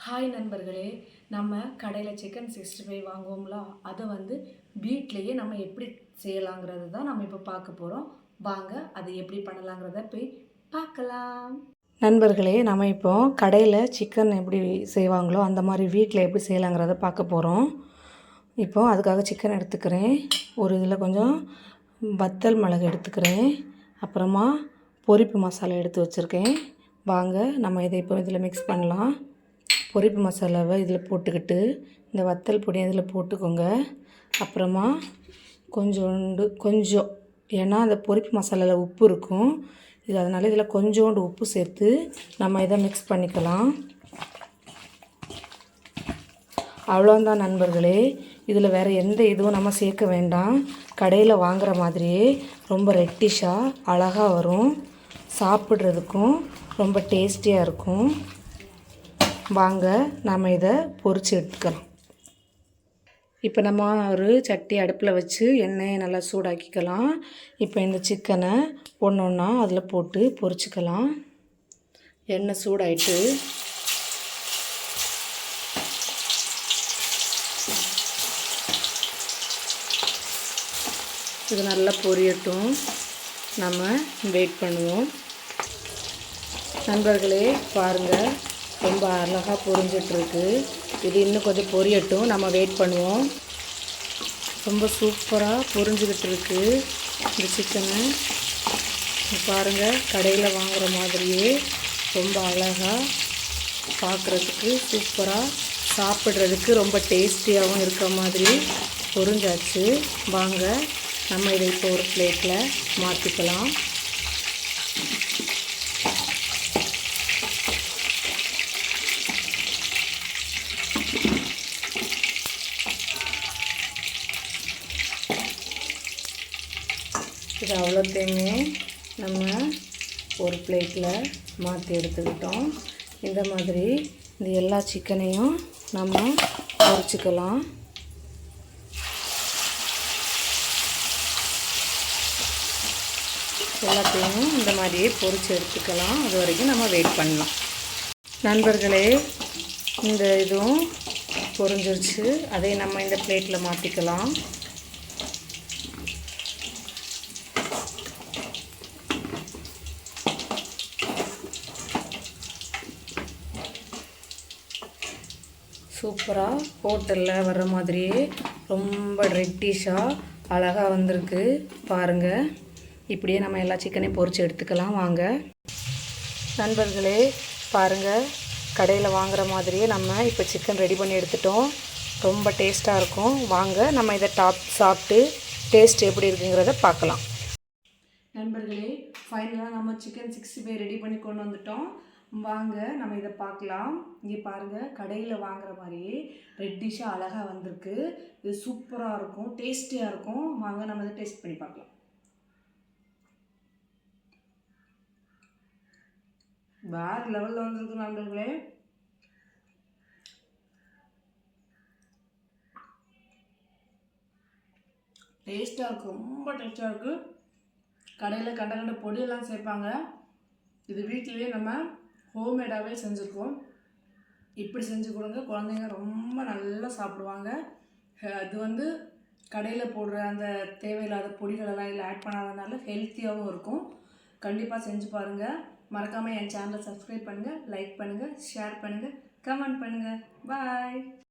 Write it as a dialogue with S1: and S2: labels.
S1: Hi நண்பர்களே, நம்ம கடையில் சிக்கன் 65 வாங்குவோம்ல, அதை வீட்டிலையே நம்ம எப்படி செய்யலாங்கிறது தான் நம்ம இப்போ பார்க்க போகிறோம். வாங்க அதை எப்படி பண்ணலாங்கிறத போய் பார்க்கலாம். நண்பர்களே, நம்ம இப்போ கடையில் சிக்கன் எப்படி செய்வாங்களோ அந்த மாதிரி வீட்டில் எப்படி செய்யலாங்கிறத பார்க்க போகிறோம். இப்போ அதுக்காக சிக்கன் எடுத்துக்கிறேன். ஒரு இதில் கொஞ்சம் வத்தல் மிளகு எடுத்துக்கிறேன். அப்புறமா பொரிப்பு மசாலா எடுத்து வச்சுருக்கேன். வாங்க நம்ம இதை இப்போ இதில் மிக்ஸ் பண்ணலாம். பொரிப்பு மசாலாவை இதில் போட்டுக்கிட்டு இந்த வத்தல் பொடி இதில் போட்டுக்கோங்க. அப்புறமா கொஞ்சம் ஏன்னா அந்த பொரிப்பு மசாலாவில் உப்பு இருக்கும், இது அதனால் இதில் கொஞ்சோண்டு உப்பு சேர்த்து நம்ம இதை மிக்ஸ் பண்ணிக்கலாம். அவ்வளோதான் நண்பர்களே, இதில் வேறு எந்த இதுவும் நம்ம சேர்க்க வேண்டாம். கடையில் வாங்குகிற மாதிரியே ரொம்ப ரெட்டிஷாக அழகாக வரும், சாப்பிட்றதுக்கும் ரொம்ப டேஸ்டியாக இருக்கும். வாங்க நாம் இதை பொரித்து எடுத்துக்கலாம். இப்போ நம்ம ஒரு சட்டி அடுப்பில் வச்சு எண்ணெயை நல்லா சூடாக்கிக்கலாம். இப்போ இந்த சிக்கனை ஒன்று ஒன்றா அதில் போட்டு பொரிச்சிக்கலாம். எண்ணெய் சூடாயிட்டு இது நல்லா பொரியட்டும், நம்ம வெயிட் பண்ணுவோம். நண்பர்களே பாருங்கள், ரொம்ப அழகாக பொரிஞ்சிட்ருக்கு. இது இன்னும் கொஞ்சம் பொரியட்டும், நம்ம வெயிட் பண்ணுவோம். ரொம்ப சூப்பராக பொரிஞ்சுக்கிட்டு இருக்கு இந்த சிக்கனை. பாருங்கள், கடையில் வாங்குகிற மாதிரியே ரொம்ப அழகாக பார்க்குறதுக்கு சூப்பராக, சாப்பிட்றதுக்கு ரொம்ப டேஸ்டியாகவும் இருக்கிற மாதிரி பொரிஞ்சாச்சு. வாங்க நம்ம இதை இப்போ ஒரு பிளேட்டில் மாற்றிக்கலாம். இது அவ்வளோத்தையுமே நம்ம ஒரு பிளேட்டில் மாற்றி எடுத்துக்கிட்டோம். இந்த மாதிரி இந்த எல்லா சிக்கனையும் நம்ம பொரிச்சிக்கலாம். எல்லாத்தையும் இந்த மாதிரியே பொரித்து எடுத்துக்கலாம். அது வரைக்கும் நம்ம வெயிட் பண்ணலாம். நண்பர்களே, இந்த இதுவும் பொரிஞ்சிருச்சு. அதை நம்ம இந்த பிளேட்டில் மாற்றிக்கலாம். சூப்பராக ஹோட்டலில் வர்ற மாதிரியே ரொம்ப ரெட்டிஷாக அழகாக வந்திருக்கு பாருங்கள். இப்படியே நம்ம எல்லா சிக்கனையும் பொரித்து எடுத்துக்கலாம். வாங்க நண்பர்களே, பாருங்கள், கடையில் வாங்குகிற மாதிரியே நம்ம இப்போ சிக்கன் ரெடி பண்ணி எடுத்துட்டோம். ரொம்ப டேஸ்ட்டாக இருக்கும். வாங்க நம்ம இதை சாப்பிட்டு டேஸ்ட் எப்படி இருக்குங்கிறத பார்க்கலாம். நண்பர்களே, ஃபைனலாக நம்ம சிக்கன் 65 ரெடி பண்ணி கொண்டு வந்துட்டோம். வாங்க நம்ம இதை பார்க்கலாம். இங்கே பாருங்கள், கடையில் வாங்குகிற மாதிரியே ரெட்டிஷாக அழகாக வந்திருக்கு. இது சூப்பராக இருக்கும், டேஸ்டியாக இருக்கும். வாங்க நம்ம இதை டேஸ்ட் பண்ணி பார்க்கலாம். வேறு லெவலில் வந்திருக்கு நண்பர்களே. டேஸ்ட்டாக இருக்குது, ரொம்ப டேஸ்ட்டாக இருக்குது. கடையில் கண்ட பொடியெல்லாம் சேர்ப்பாங்க, இது வீட்டிலேயே நம்ம ஹோம்மேடாகவே செஞ்சுருக்கோம். இப்படி செஞ்சு கொடுங்க, குழந்தைங்க ரொம்ப நல்லா சாப்பிடுவாங்க. அது கடையில் போடுற அந்த தேவையில்லாத பொடிகளெல்லாம் இதில் ஆட் பண்ணாதனால ஹெல்த்தியாகவும் இருக்கும். கண்டிப்பாக செஞ்சு பாருங்கள். மறக்காமல் என் சேனலை சப்ஸ்கிரைப் பண்ணுங்கள், லைக் பண்ணுங்கள், ஷேர் பண்ணுங்கள், கமெண்ட் பண்ணுங்கள். பாய்.